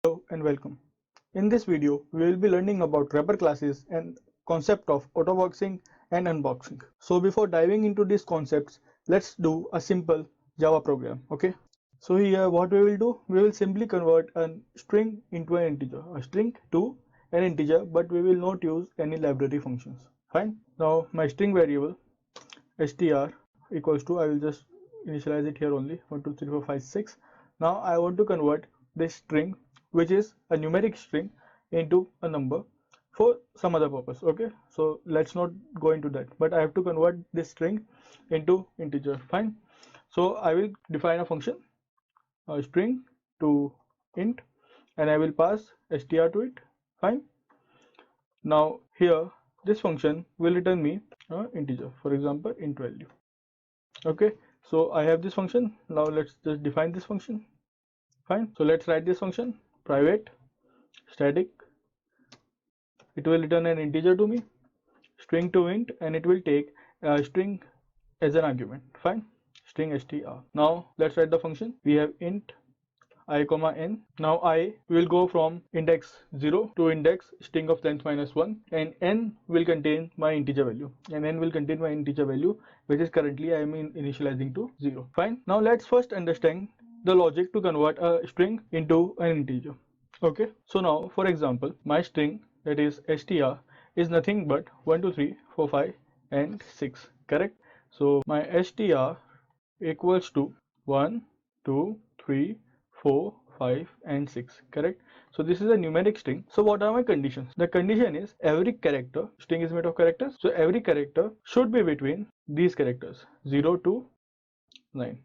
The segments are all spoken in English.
Hello and welcome. In this video, we will be learning about wrapper classes and concept of autoboxing and unboxing. So before diving into these concepts, let's do a simple Java program, okay? So here what we will do, we will simply convert a string into an integer, a string to an integer, but we will not use any library functions. Fine. Now my string variable str equals to, I will just initialize it here only, 1 2 3 4 5 6. Now I want to convert this string, which is a numeric string, into a number for some other purpose. Okay, so let's not go into that, but I have to convert this string into integer. Fine. So I will define a function, a string to int, and I will pass str to it. Fine. Now here this function will return me an integer, for example int value. Okay, so I have this function. Now let's just define this function. Fine. So let's write this function, private static, it will return an integer to me, string to int, and it will take a string as an argument. Fine. String str. Now let's write the function. We have int I comma n. Now I will go from index 0 to index string of length -1, and n will contain my integer value, and n will contain my integer value, which is currently I am initializing to 0. Fine. Now let's first understand the logic to convert a string into an integer. Okay, so now for example my string, that is str, is nothing but 1 2 3 4 5 and 6. Correct. So my str equals to 1 2 3 4 5 and 6. Correct. So this is a numeric string. So what are my conditions? The condition is every character, string is made of characters, so every character should be between these characters 0 to 9.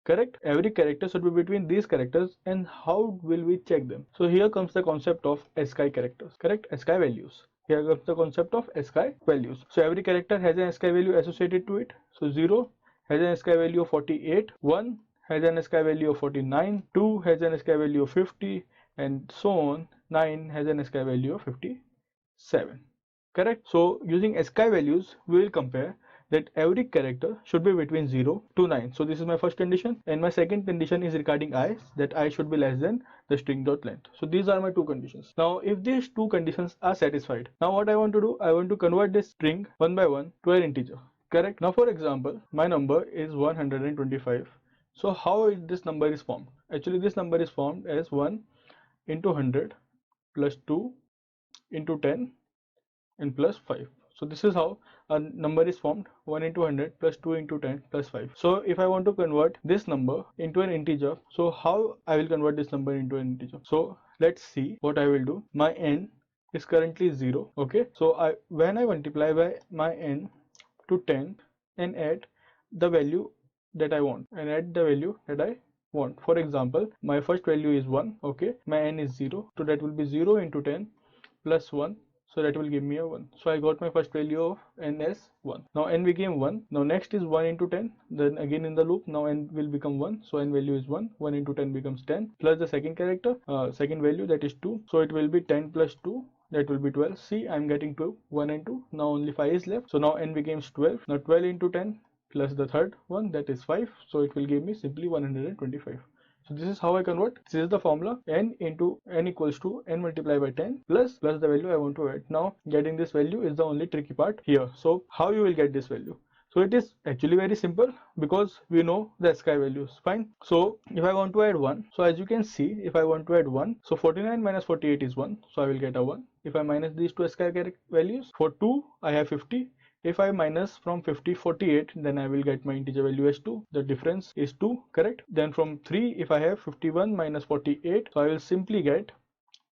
Correct. Every character should be between these characters. And how will we check them? So here comes the concept of ASCII characters. Correct. ASCII values. Here comes the concept of ASCII values. So every character has an ASCII value associated to it. So 0 has an ASCII value of 48, 1 has an ASCII value of 49, 2 has an ASCII value of 50, and so on. 9 has an ASCII value of 57. Correct. So using ASCII values, we will compare that every character should be between 0 to 9. So this is my first condition, and my second condition is regarding I, that I should be less than the string dot length. So these are my two conditions. Now if these two conditions are satisfied, now what I want to do, I want to convert this string one by one to an integer. Correct. Now for example my number is 125. So how this number is formed? Actually this number is formed as 1 into 100 plus 2 into 10 and plus 5. So this is how a number is formed, 1 into 100 plus 2 into 10 plus 5. So if I want to convert this number into an integer, so how I will convert this number into an integer? So let's see what I will do. My n is currently 0. Okay, so when I multiply by my n to 10 and add the value that I want, for example my first value is 1. Okay, my n is 0, so that will be 0 into 10 plus 1, so that will give me a 1. So I got my first value of n as 1. Now n became 1. Now next is 1 into 10, then again in the loop, now n will become 1, so n value is 1. 1 into 10 becomes 10, plus the second character, second value, that is 2, so it will be 10 plus 2, that will be 12. See, I'm getting 2, 1 and 2, now only 5 is left, so now n becomes 12. Now 12 into 10 plus the third one, that is 5, so it will give me simply 125. So this is how I convert. This is the formula, n equals to n multiplied by 10 plus the value I want to add. Now getting this value is the only tricky part here. So how you will get this value? So it is actually very simple, because we know the ASCII values. Fine. So if I want to add 1, so as you can see, if I want to add 1, so 49 minus 48 is 1, so I will get a 1. If I minus these two ASCII values, for 2 I have 50. If I minus from 50 48, then I will get my integer value as 2. The difference is 2. Correct. Then from 3, if I have 51 minus 48, so I will simply get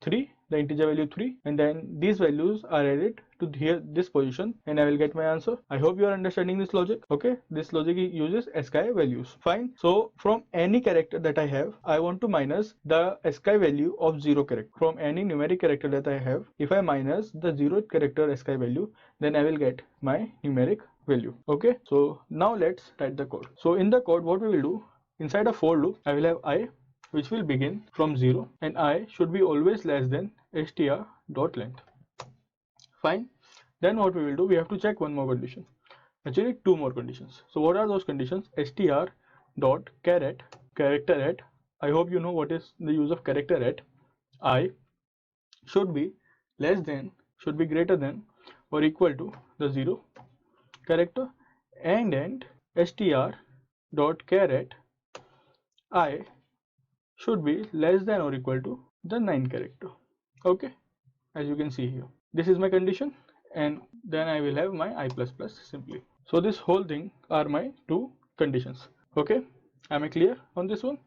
3, the integer value 3, and then these values are added to here, this position, and I will get my answer. I hope you are understanding this logic. Okay, this logic uses ASCII values. Fine. So from any character that I have, I want to minus the ASCII value of 0 character. From any numeric character that I have, if I minus the 0th character ASCII value, then I will get my numeric value. Okay, so now let's write the code. So in the code, what we will do, inside a for loop, I will have I, which will begin from 0, and I should be always less than str dot length. Fine. Then what we will do, we have to check one more condition, actually two more conditions. So what are those conditions? Str dot character at, I hope you know what is the use of character at, I should be less than, should be greater than or equal to the 0 character, and str dot caret I should be less than or equal to the 9 character. Okay, as you can see here, this is my condition, and then I will have my I plus plus simply. So this whole thing are my two conditions. Okay, am I clear on this one?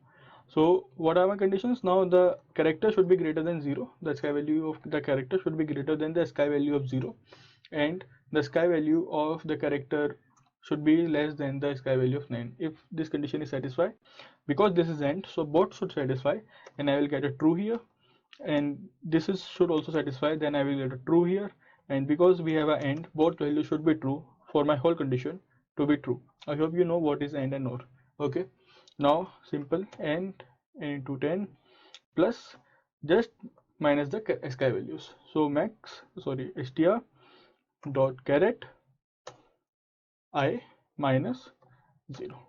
So what are my conditions? Now the character should be greater than 0, the sky value of the character should be greater than the sky value of 0, and the sky value of the character should be less than the sky value of 9. If this condition is satisfied, because this is AND, so both should satisfy, and I will get a true here, and this is should also satisfy, then I will get a true here, and because we have an AND, both values should be true for my whole condition to be true. I hope you know what is AND and OR. Okay, now simple AND into 10 plus just minus the sky values. So str dot caret I minus 0.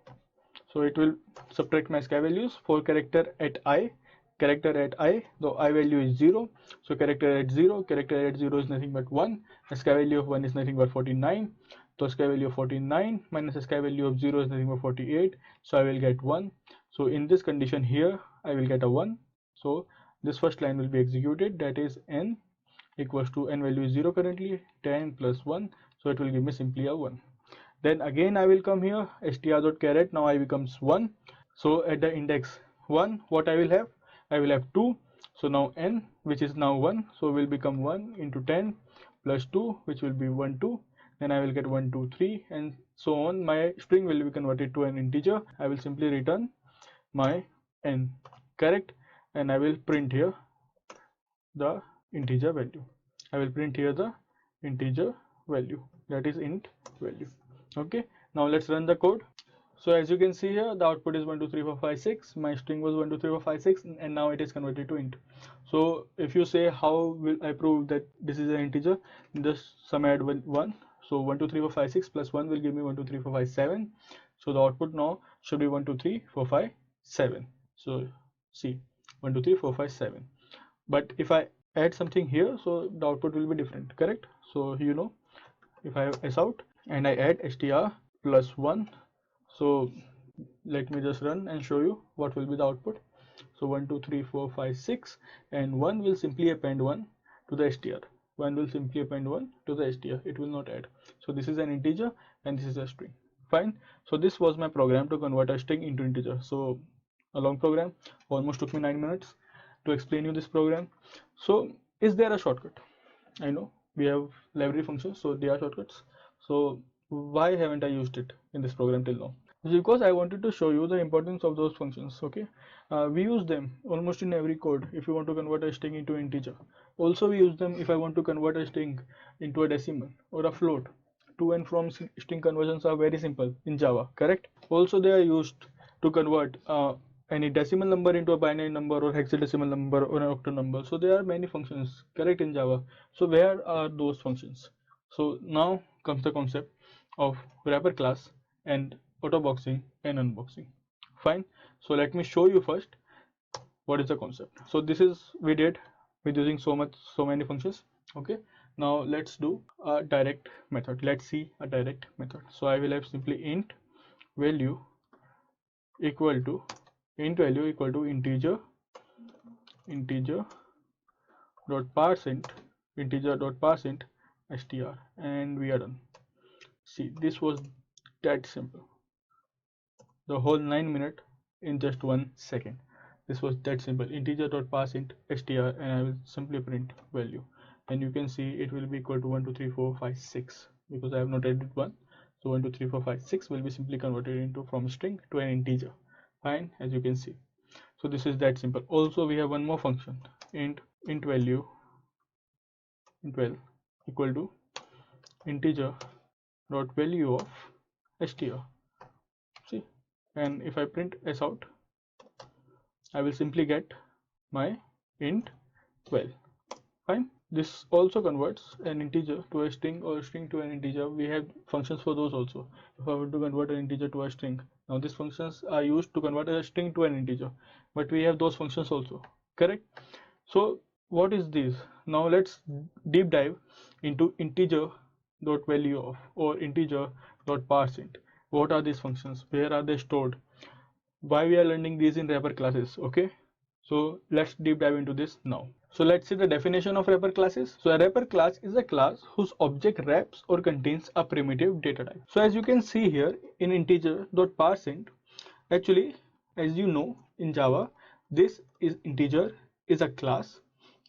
So it will subtract my sky values for character at I, the I value is 0, so character at 0 is nothing but 1, the sky value of 1 is nothing but 49, so sky value of 49 minus the sky value of 0 is nothing but 48, so I will get 1. So in this condition here I will get a 1, so this first line will be executed, that is n equals to, n value is 0 currently, 10 plus 1, so it will give me simply a 1. Then again I will come here, str dot caret, now I becomes 1. So at the index 1, what I will have? I will have 2. So now n, which is now 1, so will become 1 into 10 plus 2, which will be 1, 2. Then I will get 1, 2, 3, and so on. My string will be converted to an integer. I will simply return my n, correct? And I will print here the integer value. I will print here the integer value, that is int value. Okay, now let's run the code. So as you can see here, the output is 1 2 3 4 5 6. My string was 1 2 3 4 5 6, and now it is converted to int. So if you say how will I prove that this is an integer, just sum add 1. So 1 2 3 4 5 6 plus 1 will give me 1 2 3 4 5 7. So the output now should be 1 2 3 4 5 7. So see, 1 2 3 4 5 7. But if I add something here, so the output will be different, correct? So you know, if I have s out and I add str plus 1, so let me just run and show you what will be the output. So 1 2 3 4 5 6, and 1 will simply append 1 to the str. 1 will simply append 1 to the str, it will not add. So this is an integer and this is a string. Fine. So this was my program to convert a string into integer. So a long program, almost took me 9 minutes to explain you this program. So is there a shortcut? I know we have library functions, so they are shortcuts. So why haven't I used it in this program till now? Because I wanted to show you the importance of those functions. Okay, we use them almost in every code if you want to convert a string into integer. Also we use them if I want to convert a string into a decimal or a float. To and from string conversions are very simple in Java, correct? Also they are used to convert any decimal number into a binary number or hexadecimal number or an octal number. So there are many functions, correct, in Java. So where are those functions? So now comes the concept of wrapper class and autoboxing and unboxing. Fine. So let me show you first what is the concept. So this is we did with using so many functions. Okay, now let's do a direct method. Let's see a direct method. So I will have simply int value equal to integer dot parseInt str, and we are done. See, this was that simple, the whole 9 minutes in just 1 second. This was that simple, integer dot parseInt str, and I will simply print value, and you can see it will be equal to 1 2 3 4 5 6 because I have not added 1. So 1 2 3 4 5 6 will be simply converted into from string to an integer. Fine, as you can see. So this is that simple. Also we have one more function, int value equal to integer dot value of str. See, and if I print s out, I will simply get my int 12. Fine. This also converts an integer to a string or a string to an integer. We have functions for those also. If I want to convert an integer to a string, now these functions are used to convert a string to an integer, but we have those functions also, correct? So what is this? Now let's deep dive into integer dot value of or integer dot parseInt. What are these functions? Where are they stored? Why we are learning these in wrapper classes? Okay, so let's deep dive into this now. So let's see the definition of wrapper classes. So a wrapper class is a class whose object wraps or contains a primitive data type. So as you can see here in integer dot parseInt, actually, as you know in Java, this is integer is a class,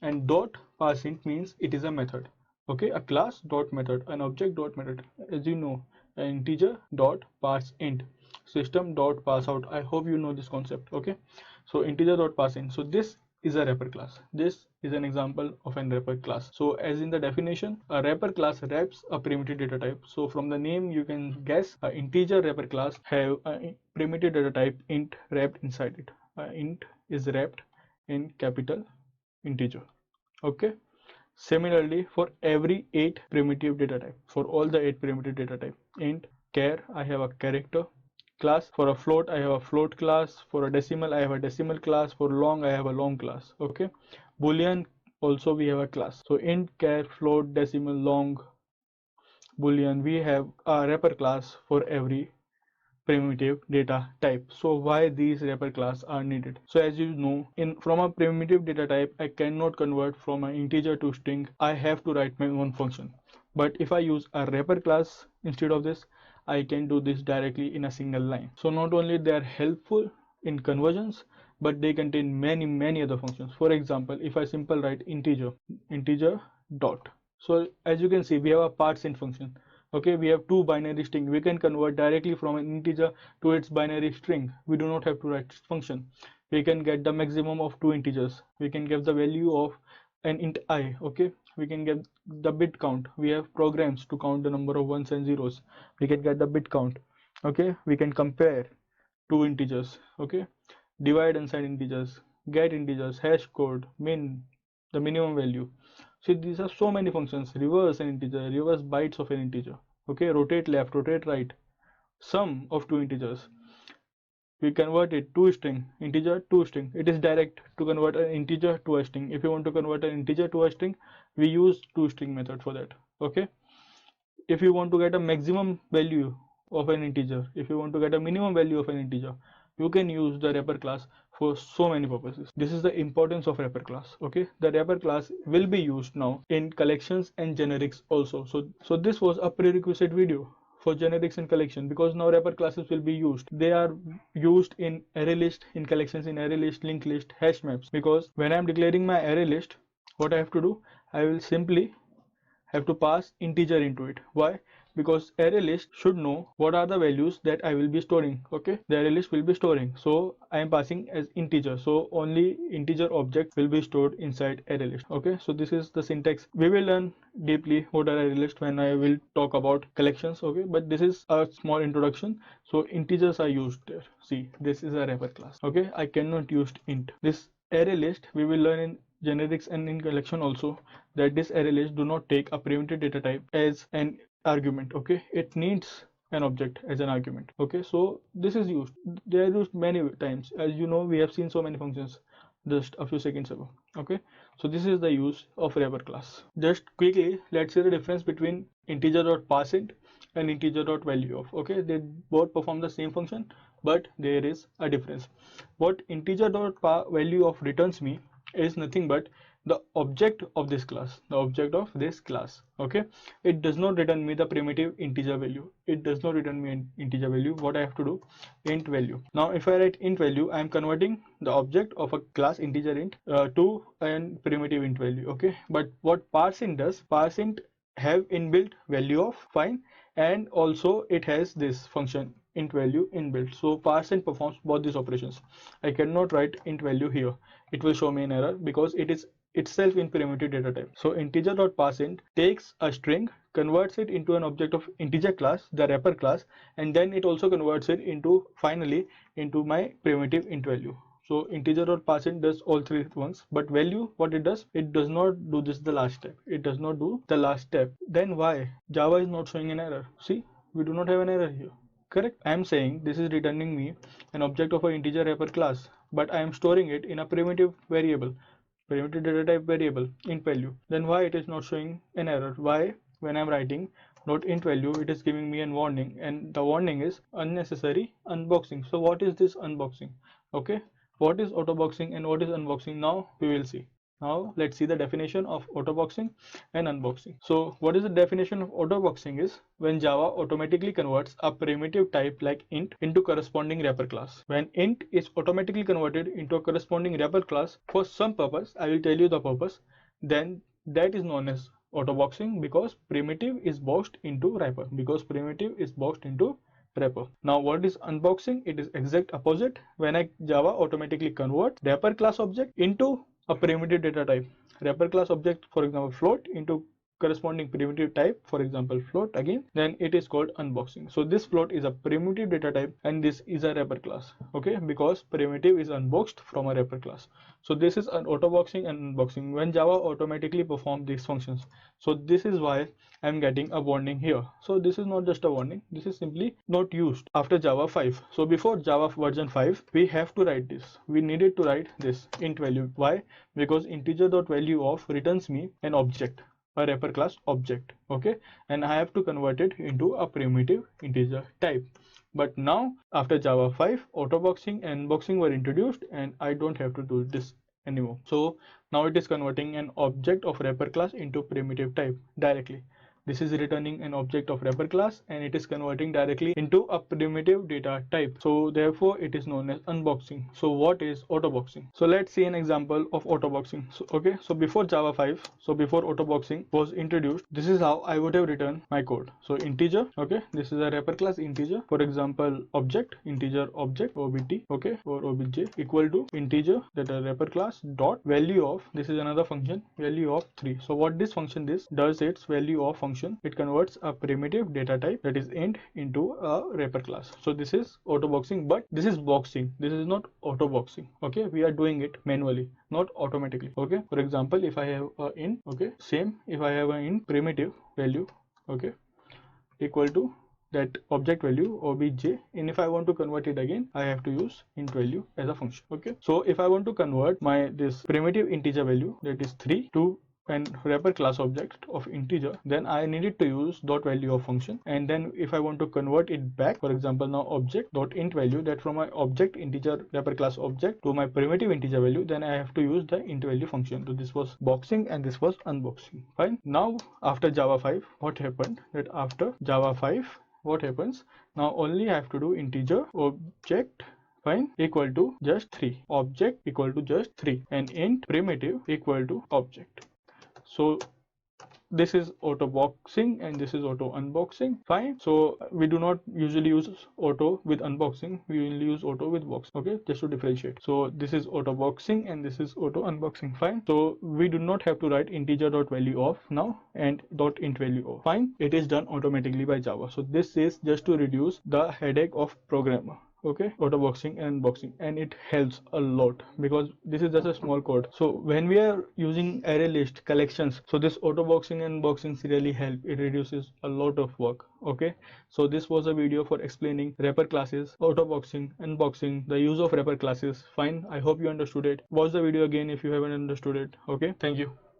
and dot parseInt means it is a method. Okay, a class dot method, an object dot method. As you know, an integer dot parseInt, system dot pass out. I hope you know this concept. Okay, so integer dot parseInt. So this is a wrapper class. This is an example of an wrapper class. So as in the definition, a wrapper class wraps a primitive data type. So from the name you can guess a integer wrapper class have a primitive data type int wrapped inside it. Int is wrapped in capital integer. Okay, similarly for every 8 primitive data type, for all the 8 primitive data type, int char I have a character class, for a float I have a float class, for a decimal I have a decimal class, for long I have a long class. Okay, boolean also we have a class. So int char float decimal long boolean, we have a wrapper class for every primitive data type. So why these wrapper class are needed? So as you know, in from a primitive data type I cannot convert from an integer to string. I have to write my own function. But if I use a wrapper class instead of this, I can do this directly in a single line. So not only they are helpful in conversions, but they contain many other functions. For example, if I simple write integer dot, so as you can see we have a parseInt function. Okay, we have two binary string. We can convert directly from an integer to its binary string. We do not have to write function. We can get the maximum of two integers. We can give the value of an int I. Okay, we can get the bit count. We have programs to count the number of ones and zeros. We can get the bit count. Okay, we can compare two integers. Okay, divide inside integers, get integers, hash code, min, the minimum value. See, these are so many functions. Reverse an integer, reverse bytes of an integer. Okay, rotate left, rotate right, sum of two integers. We convert it to string, integer to string. It is direct to convert an integer to a string. If you want to convert an integer to a string, we use toString method for that. Okay, if you want to get a maximum value of an integer, if you want to get a minimum value of an integer, you can use the wrapper class for so many purposes. This is the importance of wrapper class. Okay, the wrapper class will be used now in collections and generics also. So this was a prerequisite video for generics and collection, because now wrapper classes will be used. They are used in array list, in collections, in array list, linked list, hash maps. Because when I am declaring my array list, what I have to do, I will simply have to pass integer into it. Why? Because array list should know what are the values that I will be storing. Okay, the array list will be storing, so I am passing as integer, so only integer object will be stored inside array list. Okay, so this is the syntax. We will learn deeply what are array list when I will talk about collections. Okay, but this is a small introduction. So integers are used there. See, this is a wrapper class. Okay, I cannot use int. This array list we will learn in generics and in collection also, that this array list do not take a primitive data type as an argument. Okay, it needs an object as an argument. Okay, so this is used, they are used many times. As you know, we have seen so many functions just a few seconds ago. Okay, so this is the use of wrapper class. Just quickly, let's see the difference between integer.parseInt and integer.value of. Okay, they both perform the same function, but there is a difference. What integer.value of returns me is nothing but the object of this class, the object of this class. Okay, it does not return me the primitive integer value. It does not return me an integer value. What I have to do, int value. Now if I write int value, I am converting the object of a class integer int to an primitive int value. Okay, but what parseInt does, parseInt have inbuilt value of fine, and also it has this function int value inbuilt. So parseInt performs both these operations. I cannot write int value here, it will show me an error because it is itself in primitive data type. So integer.parseInt takes a string, converts it into an object of integer class, the wrapper class, and then it also converts it into finally into my primitive int value. So integer.parseInt does all three at once, but value, what it does not do this the last step. It does not do the last step. Then why Java is not showing an error? See, we do not have an error here. Correct? I am saying this is returning me an object of an integer wrapper class, but I am storing it in a primitive variable. primitive data type variable int value, then why it is not showing an error? Why when I'm writing not int value it is giving me a warning, and the warning is unnecessary unboxing. So what is this unboxing? Okay, what is autoboxing and what is unboxing? Now we will see. Now let's see the definition of autoboxing and unboxing. So what is the definition of autoboxing is when Java automatically converts a primitive type like int into corresponding wrapper class. When int is automatically converted into a corresponding wrapper class for some purpose, I will tell you the purpose, then that is known as autoboxing, because primitive is boxed into wrapper. Now what is unboxing? It is exact opposite. When a Java automatically converts wrapper class object into a primitive data type, wrapper class object for example float into corresponding primitive type, for example float again, then it is called unboxing. So this float is a primitive data type and this is a wrapper class, okay, because primitive is unboxed from a wrapper class. So this is an autoboxing and unboxing when Java automatically performs these functions. So this is why I'm getting a warning here. So this is not just a warning, this is simply not used after Java 5. So before Java version 5 we have to write this, we needed to write this int value. Why? Because integer.value of returns me an object, a wrapper class object, okay, and I have to convert it into a primitive integer type. But now after Java 5 autoboxing and unboxing were introduced and I don't have to do this anymore. So now it is converting an object of wrapper class into primitive type directly. This is returning an object of wrapper class and it is converting directly into a primitive data type. So therefore it is known as unboxing. So what is autoboxing? So let's see an example of autoboxing. So okay, so before Java 5, so before autoboxing was introduced, this is how I would have written my code. So integer, okay, this is a wrapper class integer, for example object, integer object obt, okay, or obj equal to integer that a wrapper class dot value of, this is another function, value of 3. So what this function does, its value of function, it converts a primitive data type, that is int, into a wrapper class. So this is autoboxing, but this is boxing, this is not autoboxing, okay, we are doing it manually, not automatically, okay. For example, if I have a int, okay, same, if I have an int primitive value, okay, equal to that object value obj, and if I want to convert it again I have to use int value as a function, okay. So if I want to convert my this primitive integer value, that is 3, to and wrapper class object of integer, then I needed to use dot value of function. And then if I want to convert it back, for example now object dot int value, that from my object integer wrapper class object to my primitive integer value, then I have to use the int value function. So this was boxing and this was unboxing, fine. Now after Java 5 what happened, that after Java 5 what happens, now only I have to do integer object, fine, equal to just 3, object equal to just 3, and int primitive equal to object. So this is auto boxing and this is auto unboxing, fine. So we do not usually use auto with unboxing, we will use auto with box, okay, just to differentiate. So this is auto boxing and this is auto unboxing, fine. So we do not have to write integer dot value of now and dot int value of, fine, it is done automatically by Java. So this is just to reduce the headache of programmer, okay, autoboxing and unboxing, and it helps a lot because this is just a small code. So when we are using array list collections, so this autoboxing and unboxing really help, it reduces a lot of work, okay. So this was a video for explaining wrapper classes, autoboxing, unboxing, the use of wrapper classes, fine. I hope you understood it. Watch the video again if you haven't understood it, okay. Thank you.